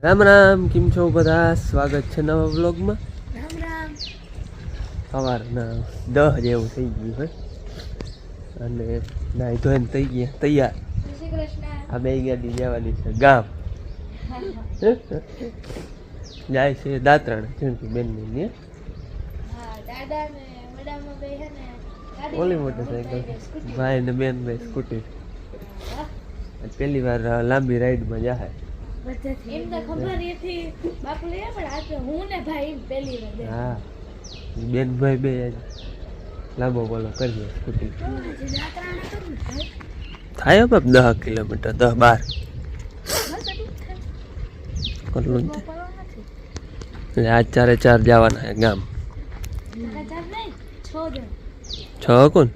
રામ રામ, કેમ છો બધા? સ્વાગત છે નવા વ્લોગમાં. રામ રામ. સવારના 10 જેવું થઈ ગયું હે અને નાઈ ધોઈને થઈ ગયા તૈયાર. શ્રી કૃષ્ણ. આ બે ગાડી જવાની છે ગામ. જાય છે દાત્રણ ચણકી બેનની ને હા, દાદા ને મડામાં બે હે ને ગાડી ઓલી મોટરસાઇકલ, ભાઈ ને બેન ને સ્કૂટી. પહેલી વાર લાંબી રાઈડમાં જાય. એમ તો ખબર નથી બાપુ લે, પણ આ તો હું ને ભાઈ પહેલી વાર. હા, બેન ભાઈ બે લાંબો બોલો કરીએ સ્કૂટી. થાય બાપ 10 કિલોમીટર, 10-12 કરલું જ. એટલે આજ 4 જવાના છે ગામ. 6 કોણ?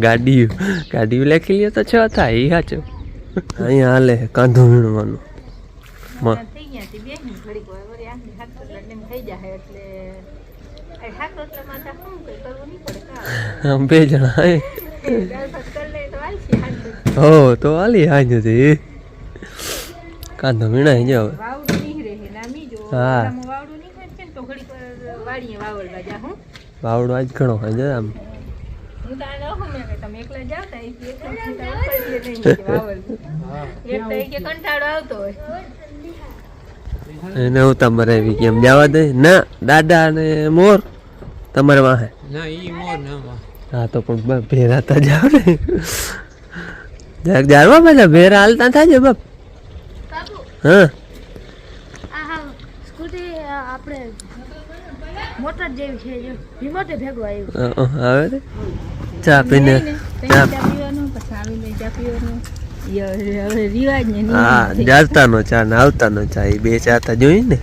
ગાડી લખી લ્યો તો 6 થાય. એ સાચું. અહીંયા હાલે કાંધો વીણવાનું. બે જણા હો તો હાલી હાજ નથી. કાંધો વીણાય જ હવે. હા, વાવડો આજ ઘણો હોય છે આમ. એને હું તમારે આવી કેમ જવા દે ના દાદા ને મોર તમારે વાહે. હા તો પણ ભેરા તા જાવ ને જારવા બધા ભેરા હાલતા થાય બાપ. હા, સ્કૂટી આપણે મોટર જેવી છે, જો રિમોટ ભેગો આવ્યો. હવે ચા પીને હા જારતાનો ચા ને આવતાનો ચા, એ બે ચા તા જોઈ ને.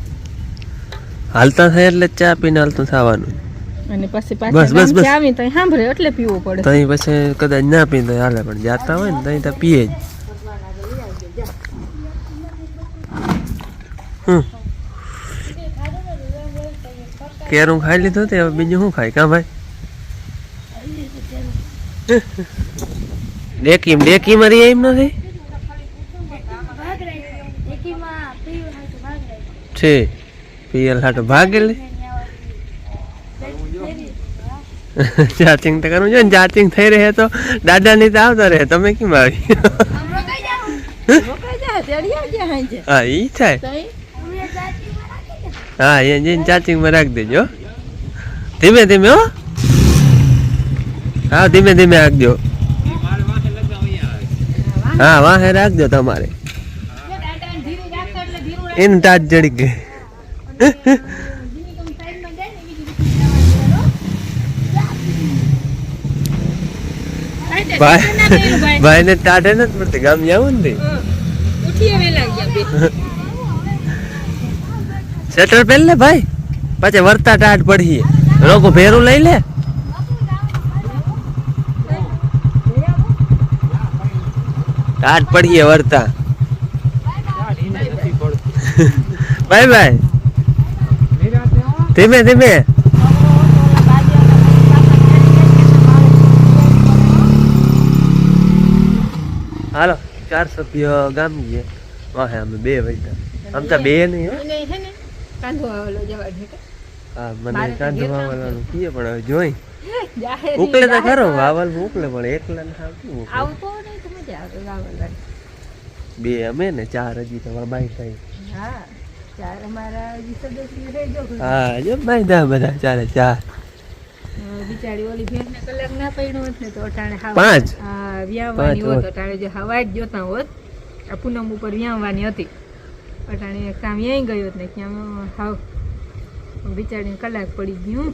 હાલતા થાય એટલે ચા પીને હાલતું થવાનું. અને પછી પાછા આવી તો સાંભળે એટલે પીવો પડે. તઈ પછી કદાચ ના પીને તો હાલે, પણ જાતા હોય ને તઈ તો પીએ જ. કેરું ખાઈ લીધું તે, હવે બીજું શું ખાય? કા ભાઈ ડેકી મારી એમ નથી છે પીએલ હાટો ભાગેલી. ચાર્જિંગ તો કરવું જોઈએ ને, ચાર્જિંગ થઈ રહે તો દાદા ની તો આવતા રહે. તમે કેમ આવી? હા ઈ થાય. હા એ જઈને ચાર્જિંગમાં રાખી દેજો ધીમે ધીમે. હો હા ધીમે ધીમે રાખજો. હા વાહે રાખજો તમારે. એને તાજ જડી ગઈ. ભાઈ ને ટાઢે નથી પડતી ગામ જવું ને. સ્વેટર પહેર લે ભાઈ, પછી વર્તા ટાઢ પડીએ. લોકો ભેરું લઈ લે. ટાઢ પડીએ વર્તા. ભાઈ ભાઈ ધીમે ધીમે. હાલો 4 સભ્ય ગામ ગયે. વાહે અમે 2 વૈતા. આમ તો 2 નહીં હો. હા મને કાંધો વાવવાનું કીએ, પણ હવે જોઈ ઉકલે તો ખરો વાવલ ઉકલે, પણ એકલા ને આવતું બે અમે ને 4 હજી તમારા બાઈ થાય. હા જો બાઈ દા બધા 4 બિચારી ઓલી ભેંસ ને કલાક ના પડ્યો હોત ને તો અટાણે 5 વ્યાવવાની હોત. અટાણે જો હવા જ જોતા હોત. આ પૂનમ ઉપર વ્યાવવાની હતી. અટાણે કામ અહીં ગયો ને ક્યાં હાવ બિચારીને કલાક પડી ગયું.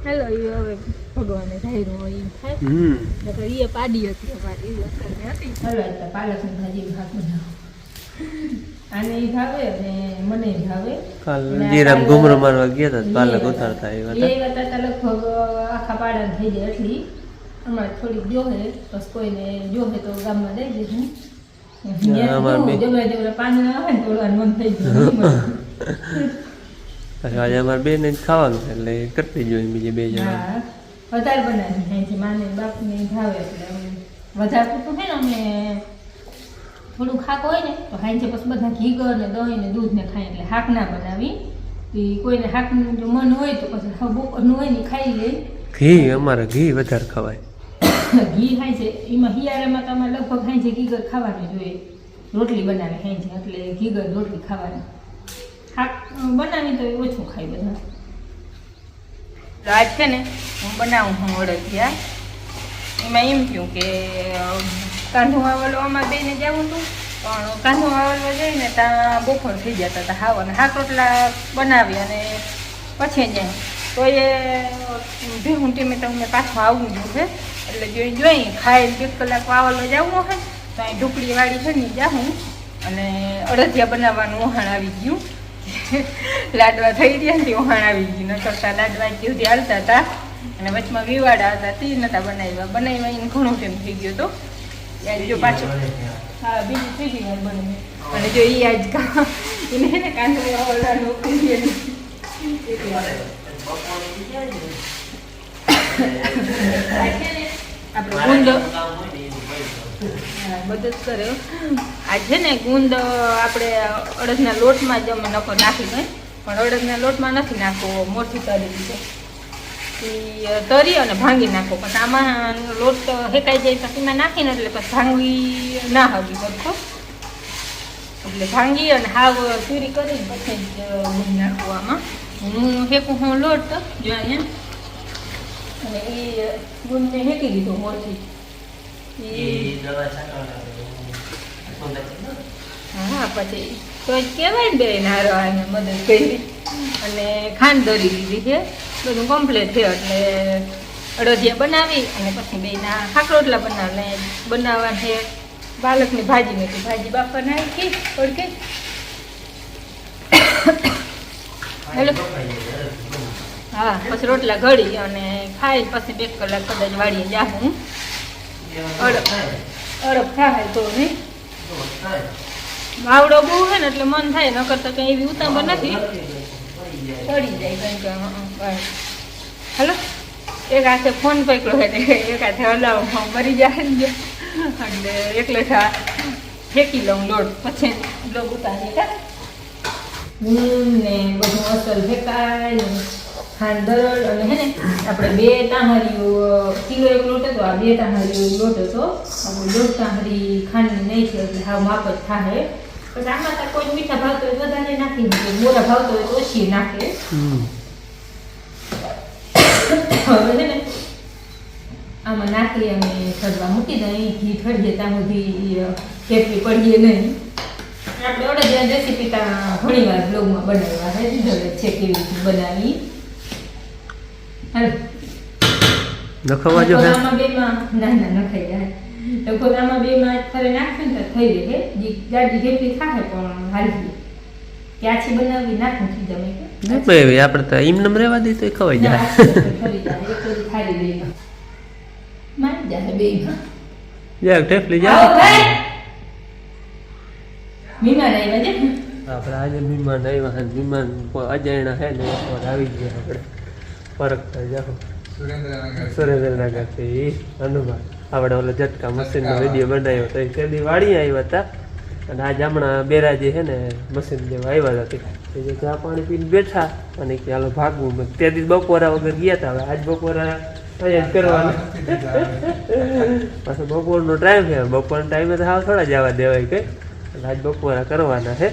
હેલો એ હવે ભગવાને ધાર્યું હોય એમ થાય. એ પાડી હતી પાલક ની ભાજી ભાગ બનાવો. આને ઈ ભાવે અને મને ભાવે. કાલ જીરામ ઘુમરો મારવા ગયા હતા, પાલક ઉતારતા આવ્યા હતા. એ વખતે લગભગ આખા પાડા થઈ જાય એટલી. અમારે થોડીક જોહે બસ, કોઈને જોહે તો ગામમાં દઈ દેશું. પાણી આવે ને તોડવાનું મન થઈ ગયું. આજે અમારે 2 ને ખાવાનું એટલે કરતી જોઈએ બીજે 2 જણા. વધારે બનાવી છે માને બાપને ભાવે એટલે વધારે પૂરતું છે ને અમે થોડું ખાક હોય ને તો હાંજે પછી બધા ઘીગર ને દહીં ને દૂધ ને ખાય એટલે હાક ના બનાવી. કોઈને હાકનું જો મન હોય તો પછી બપોરનું હોય ને ખાઈ લે. ઘી અમારે ઘી વધારે ખવાય. ઘી ખાય છે એમાં હિયાળામાં તમારે લગભગ ખાય છે ઘીગર ખાવાનું જોઈએ. રોટલી બનાવી ખાય છે એટલે ઘીગર રોટલી ખાવાની. શાક બનાવી તો ઓછું ખાય બધા. આજ છે ને હું બનાવું હું અડદિયા. એમાં એમ થયું કે કાંધું વાવલવા અમારે બેને જવું હતું પણ કાંધું વાવલવા જઈને ત્યાં બપોર થઈ જતા હતા હાવ અને શાક રોટલા બનાવી અને પછી જાય તો એ ભેહું ટીમે તમને પાછું આવવું જોઈએ એટલે જોઈ ખાઈ 2 કલાક વાવલવા જવું હોય તો અહીં ઢુકડી વાળી છે ને જાઉં અને અડદિયા બનાવવાનું વહાણ આવી ગયું. લાડવા થઈ ગયા ને વહાણ આવી ગયું ન કરતા લાડવા સુધી હાલતા હતા અને વચમાં વિવાડા હતા તે નતા બનાવ્યા એને ઘણો ટાઈમ થઈ ગયો તો જો પાછું હા બીજી ત્રીજી વાર બને અને જો એ આજ એને ને કાંદો આપણે ગુંદ મદદ કરે આ છે ને ગુંદ આપણે અડદના લોટમાં જ અમે નકો નાખી દઈએ પણ અડદના લોટમાં નથી નાખવો મોટી તરી દીધો તરી અને ભાંગી નાખો પછી આમાં લોટ હેકાઈ જાય પછી એમાં નાખીને એટલે પછી ભાંગી ના હવી બધું એટલે ભાંગી અને હાવ ચૂરી કરીને પછી જ ગુંદ નાખવું આમાં હું હેકું હું લોટ જો અહીંયા અને એ ગુંદને હેકી દીધો મોરથી હા પછી તો જ કહેવાય ને બેન હારવાને મદદ કરી અને ખાંડ દરી લીધી છે બધું કમ્પ્લીટ થયું એટલે અડદિયા બનાવી અને પછી બેના શાક રોટલા બનાવવા છે પાલકની ભાજી નથી ભાજી બાફા નાખી પડકે હેલો હા પછી રોટલા ઘડી અને ખાઈ પછી 2 કલાક કદાચ વાળીએ જાઉં અડપ થાય તો નહીં આવડો બહુ છે ને એટલે મન થાય ન કરતા કંઈ એવી ઉતાવળ નથી ચડી જાય કંઈક હેલો એક હાથે ફોન પકડ્યો હોય ને એક હાથે હલાવ મરી જાય ને એટલે એકલે ફેંકી લઉં લોટ પછી લોટ ઉતારી ને બધું અસલ ફેંકાય ખાંડ દરડ અને હે ને આપણે 2 તાંહરીઓ કિલો એક લોટ હતો આ 2 તાંહરીઓ લોટ હતો આપણે 1 તાંહરી ખાંડની નહીં છે એટલે હાવ માપ જ થાય પછી આમાં તો કોઈ મીઠા ભાવતો હોય વધારે નાખી દે મોરા ભાવતો હોય તો ઓછી નાખે હવે છે ને આમાં નાખી અમે ઠરવા મૂકી દઈએ ઘી ઠરીએ ત્યાં સુધી ખેપી પડીએ નહીં આપણે અડદિયા રેસીપી ત્યાં ઘણી વાર બ્લોગમાં બનાવ્યા છે કેવી રીતે બનાવી નખવા જો આમાં બેમાં ના નખાઈ જાય લગભગ આમાં બેમાં ફરે નાખશે ને થઈ રહે ગાડી જેટલી થાય પણ હાલવી ક્યાંથી બનાવી નાખું થી જમે આપણે તો એમ રહેવા દઈએ તો ખવાઈ જાય ખાલી દે મારી જાય બેમાં યાર ટેફલી જાય મીમાન આવ્યા છે આપણે આજે મહેમાન આવ્યા મહેમાન અજાણ્યા હે ને આવી ગયા આપણે પરખતા જાઓ સુરેન્દ્રનગરથી અનુભવ આપણે ઓલો ઝટકા મશીનનો વિડીયો બનાવ્યો તો તેની વાડી આવ્યા હતા અને આજ હમણાં બેરાજી છે ને મશીન જેવા આવ્યા હતા તે ચા પાણી પીને બેઠા અને કે હાલો ભાગવું તે દિવસ બપોરા વગર ગયા હતા હવે આજ બપોરા અહીંયા જ કરવાના પાછો બપોરનો ટાઈમ છે બપોરના ટાઈમે તો હાવ થોડા જવા દેવાય કઈ એટલે આજ બપોરા કરવાના છે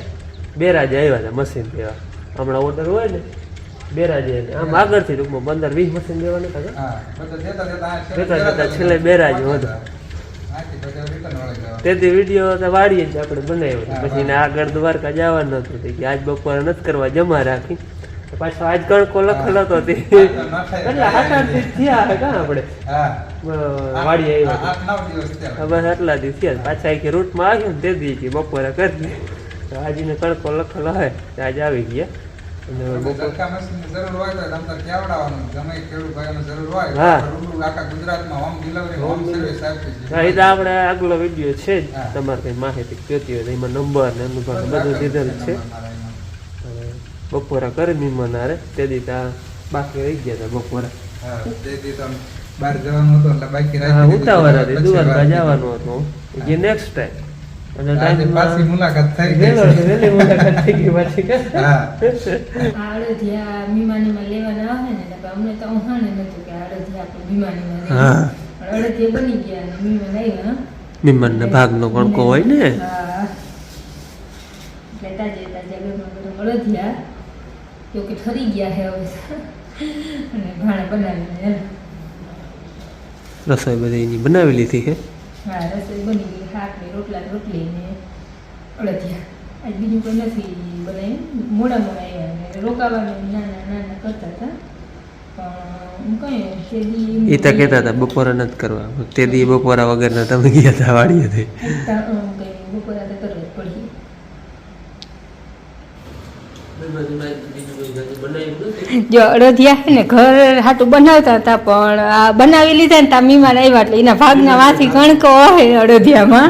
બેરાજી આવ્યા હતા મશીન દેવા હમણાં ઓર્ડર હોય ને બેરાજી આમ આગળથી ટૂંકમાં 15-20 મશીન દેવાના હતા છેલ્લે બેરાજી હતો તેથી વિડીયો વાળીએ જ આપણે બનાવ્યો પછી એને આગળ દ્વારકા જવાનું હતું કે આજ બપોરે નથી કરવા જમા રાખી પાછો આજ કણકો લખેલો હતો તે એટલે 7-8 થયા કા આપણે વાડી આવ્યા બસ આટલા દિવસ થયા પાછા કે રૂટમાં આવ્યો ને તે દી કે બપોરે કરી આજે કણકો લખેલો હોય આજ આવી ગયા આપણે આગલો વિડીયો છે જ તમારે કઈ માહિતી જોતી હોય એમાં નંબર ને અનુભવ બધું દીધેલ છે બપોરા કરી મહેમાન હારે તે દી બાકી રહી ગયા હતા બપોરા ઉતાવળ હતી દ્વારકા જવાનું હતું કે નેક્સ્ટ ટાઈમ અને આજે પાછી મુલાકાત થઈ ગઈ વેલો છે. વેલી મુલાકાત થઈ ગઈ પાછી કે હા અડદિયા મીમાનીમાં લેવાના આવે ને એટલે અમને તો ઉહાણે નતું કે અડદિયા આપણે મીમાનીમાં લઈએ. હા પણ અડદિયા બની ગયા અને મીમાન આવ્યા. નિમનના ભાગનો કણકો હોય ને હા એટલે તાજે તાજે ગરમા ગરમ અડદિયા જો કે ઠરી ગયા છે હવે અને ભાણા બનાવીને રસોઈ બધી એની બનાવી લીધી છે હા રસોઈ બની ગઈ શાક ને રોટલા ને રોટલી ને અડદિયા આજ બીજું કોઈ નથી બનાવ્યું મોડા મોડા આવ્યા ને રોકાવાનું નાના નાના કરતા હતા પણ હું કહ્યું તે દી એ તો કહેતા હતા બપોરે નથી કરવા તે દી બપોરા વગરના તમે ગયા હતા વાડીએ થઈ બપોરા તો કરવા જ પડી જો અડદિયા છે ને ઘર હાટું બનાવતા હતા પણ આ બનાવી લીધા ને ત્યાં મીમાન આવ્યા એટલે એના ભાગના માંથી કણકો હોય અડદિયામાં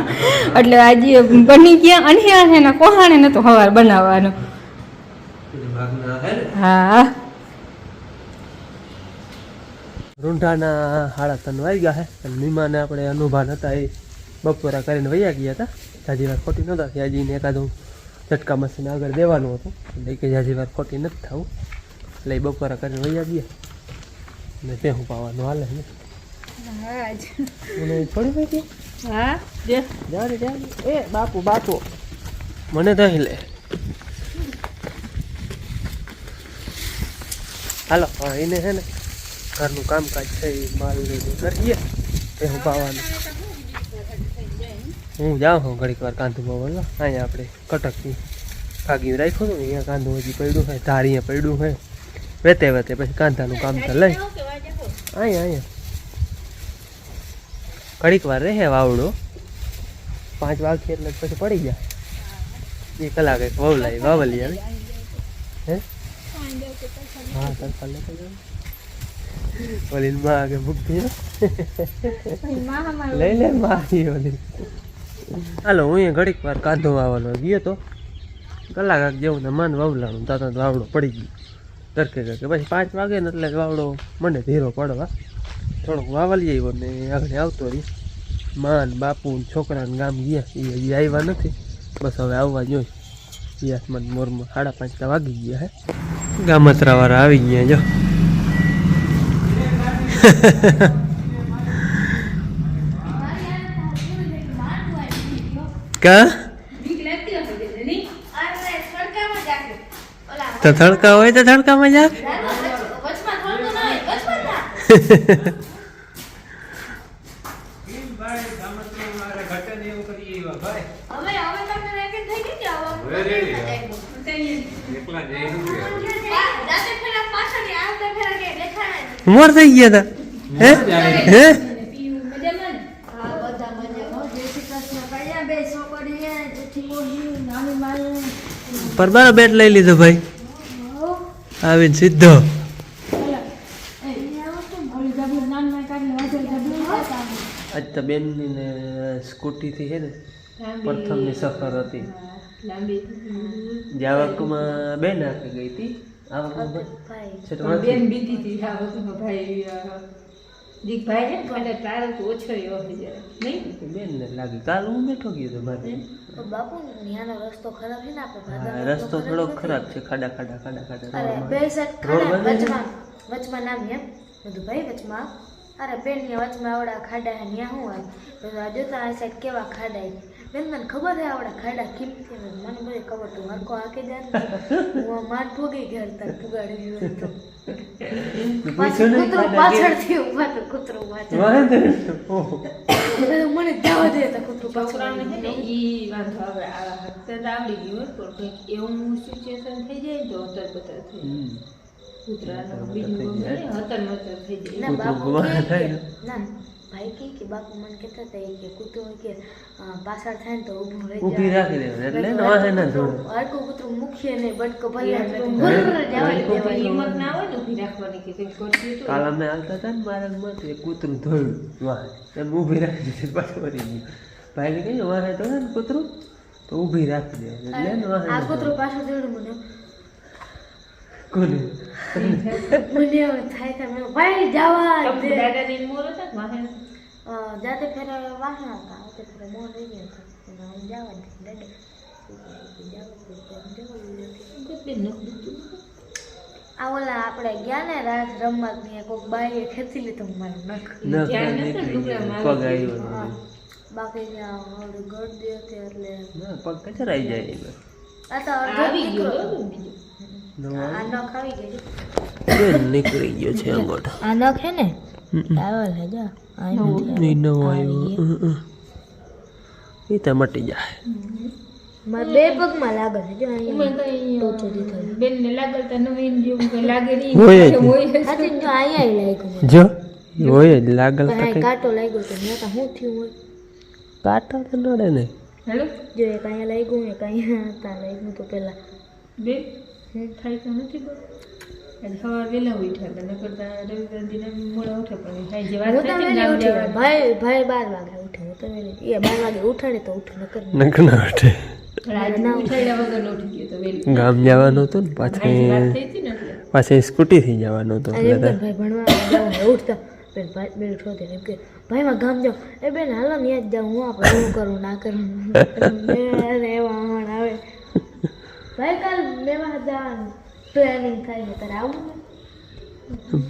એટલે આજે બની ગયા અને એના કોહાણે નતું સવાર બનાવવાનું હા રૂંઢાના 3:30 વાગ્યા છે અને મીમાને આપણે અનુભાન હતા એ બપોરા કરીને વયા ગયા હતા જાજી વાર ખોટી નહોતા ત્યાંજીને એકાદું ઝટકા મશીન આગળ દેવાનું હતું એટલે કે જાજી વાર ખોટી નથી થવું એટલે એ બપોરા કરીને વયા ગયા અને તે હું પાવાનું હાલે ને મને થોડી વાગી હા જારે એ બાપુ બાપુ મને તો અહીં લે હાલો હા એને છે ને ઘરનું કામકાજ છે એ માલ કરીએ તે હું પાવાનું હું જાઉં હું ઘડીક વાર કાંધુમાં બોલો અહીંયા આપણે કટકથી ભાગી રાખ્યું હતું ને અહીંયા કાંધું હજી પડ્યું હોય ધાર અહીંયા પડ્યું હોય વેતે વેતે પછી કાંધાનું કામ તો લઈ અહીંયા ઘડીક વાર રહે વાવડો 5 વાગે એટલે પછી પડી જાય 2 કલાક એક વાવલી આવી હે હા તરફા લેતો જાવ ઓલી માં આગે મૂકતી લઈ લે મારી ઓલી હાલો હું અહીંયા ઘડીક વાર કાંધો વાવવાનો ગયો તો કલાક જેવું ને મન વાવલાનું તાતા વાવડો પડી ગયો તરકે તરકે પછી 5 વાગે ને એટલે વાવડો મને ધીરો પડવા થોડોક વાવલી આવ્યો ને આગળ આવતો રહી માન બાપુ ને છોકરાને ગામ ગયા એ હજી આવ્યા નથી બસ હવે આવવા જોઈએ યાસમાન મોરમાં 5:30 વાગી ગયા હે ગામત્રાવાળા આવી ગયા જો કા તો થડકા હોય તો થડકામાં જા મોર થઈ ગયા હતા હે હે પરબારો બેટ લઈ લીધો ભાઈ આવીને સીધો આજ તો બેનની ને સ્કૂટીથી છે ને પ્રથમની સફર હતી જ્યાં વખતમાં બેન આખી ગઈ હતી આ વખત બેન બીતી હતી આ વખતમાં ભાઈ દીકભાઈ ને એટલે તારો તો ઓછો એવો નહીં બેન ને લાગી કાલ હું બેઠો ગયો તો ભાઈ બાપુ ત્યાંનો રસ્તો ખરાબ છે ને આપણે હા, રસ્તો થોડો ખરાબ છે ખાડા ખાડા ખાડા ખાડા અરે રોડમાં. બે સાઈડ રોડ ખાડા બંધ છે? વચમાં નામ એમ બધું ભાઈ વચમાં અરે બેન ની વચમાં આવડા ખાડા હે ન્યા હું હોય તો આ જોતા આ સાઈડ કેવા ખાડા હે બેન મને ખબર હે આવડા ખાડા કેમ કે મને બધી ખબર તું હરકો આકે જાય ને હું માર ભોગી ઘર તક પુગાડી ગયો તો પૂછ્યું નહીં કૂતરો ખાડા કેમ? પાછળથી ઊભા તો કૂતરો પાછળ વાંધો નહીં. ઓહો. મને જવા દે તો કૂતરો છોકરાઓને છે ને પાછળ ઈ વાંધો આવે આ હકતે તો આવડી ગયું હોય પણ કંઈક એવું સિચ્યુએશન થઈ જાય તો હતર પતર થઈ જાય હમ. કૂતરાનું બીજું ગમે ને હતર મતર થઈ જાય ના કૂતરું બાપુ ગુવા કે થાય ને? ના ભાઈ કે બાપુ મને કહેતા હતા કે કૂતરો કે પાછળ થાય ને તો ઊભું રહી ઊભી રાખી દેવાની એટલે એને વાહે ના જોડે. હરકું કૂતરું મૂકીએ ને બટકો ભલે યાર, એટલે તો ભૂર ઘરે જવા તો દેવાય. હિંમત ના હોય ને ઊભી રાખવાની કે કંઈક કરતી તો કાલ અમે આવતા હતા ને મારા માંથી એક કૂતરું ધોયું વાહે એમ ઊભી રાખી દીધી પાછું વળી ગયું ભાઈને કહ્યું વાહે તો ને કૂતરું તો ઊભી રાખી દે એટલે એને વાહે આ ના કૂતરું જોડે. પાછું જોડ્યું મને કોને? મને હવે થાય કે મેં ભાઈ જવા તપુ દે દાદાની મોર હતા ને વાહે જાતે ફેરા વાહન હતા આવતે ફેરા મોં લઈ ગયા હતા આ ઓલા આપણે ગયા ને રાત રમવા ત્યાં કોઈક બાઈએ ખેંચી લીધું મારું નખ ન પગ આવ્યો બાકી ત્યાં ઓલું ગળદી હતી એટલે ના પગ કચરાઈ જાય એમાં. આ તો અડધો આવી ગયો નીકળ્યો. નવો આ નખ આવી ગયો બેન નીકળી ગયો છે આમાં આ નખ હે ને આવો લે જા એ નવો આવ્યો એ તો મટી જાય. મારા બે પગમાં લાગે છે જો અહીંયા બેનને લાગતા નવીન જેવું કઈ લાગે નહીં. હોય જ. હોય જ. હાથી જો અહીંયા લાગ્યું જો હોય જ લાગલ તો પણ કઈ કાંટો લાગ્યો તો મેં તો શું થયું હોય કાંટા તો નડે ને. હેલો જો એક અહીંયા લાગ્યું એક અહીંયા હતા લાગ્યું તો પેલા બેન થાય તો નથી બસ આજે સવાર વહેલા ઉઠ્યા હતા નકર તો રવિવાર દિને મોડા ઉઠે પણ થાય જે વાત હું તો થાય છે ને વહેલી ગામ ઉઠી જવાનું. ભાઈ 12 વાગે ઉઠે હું તો વહેલી એ 12 વાગે ઉઠાડે તો ઉઠે નકર નક ના ઉઠે. પણ આજે ઉઠાડ્યા વગર નો ઉઠી ગયો તો વહેલું. ગામ જવાનું હતું ને આજે વાત પાછે થઈ હતી ને એટલે પાછે સ્કૂટીથી જવાનું હતું અને એમ એટલે કે ભાઈ ભણવા જાઉં ઉઠતા બેન ભાઈ બેન ઉઠો એમ કે ભાઈ માં ગામ જાઉં એ બેન હાલો ને યાદ જાઉં હું આપણે શું કરું ના કરું એવા હમણાં આવે ભાઈ કાલ મેવા જવાનું પ્લાનિંગ થાય છે તારે આવું ને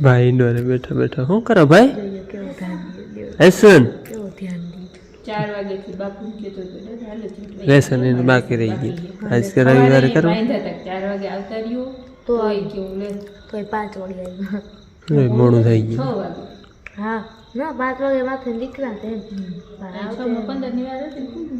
ભાઈ ડોરે બેઠા બેઠા શું કરો ભાઈ જોઈએ કેવું ધ્યાન દે લેસન કેવું ધ્યાન દે 4 વાગ્યાથી બાપુ કહેતો હતો દાદા હાલો ચૂંટણી. લેસન એને બાકી રહી ગયું આજ કે રવિવારે સવારે કરવા બાંધ્યા હતા 4 વાગે આવતા રહ્યો તો તોય કેવું લે તોય 5 વાગે આવ્યા મોડું થઈ 6 ગયું. વાગે હા ના 5 વાગે માથે નીકળ્યા તેમ 6 માં 15 ની વાર હતી ને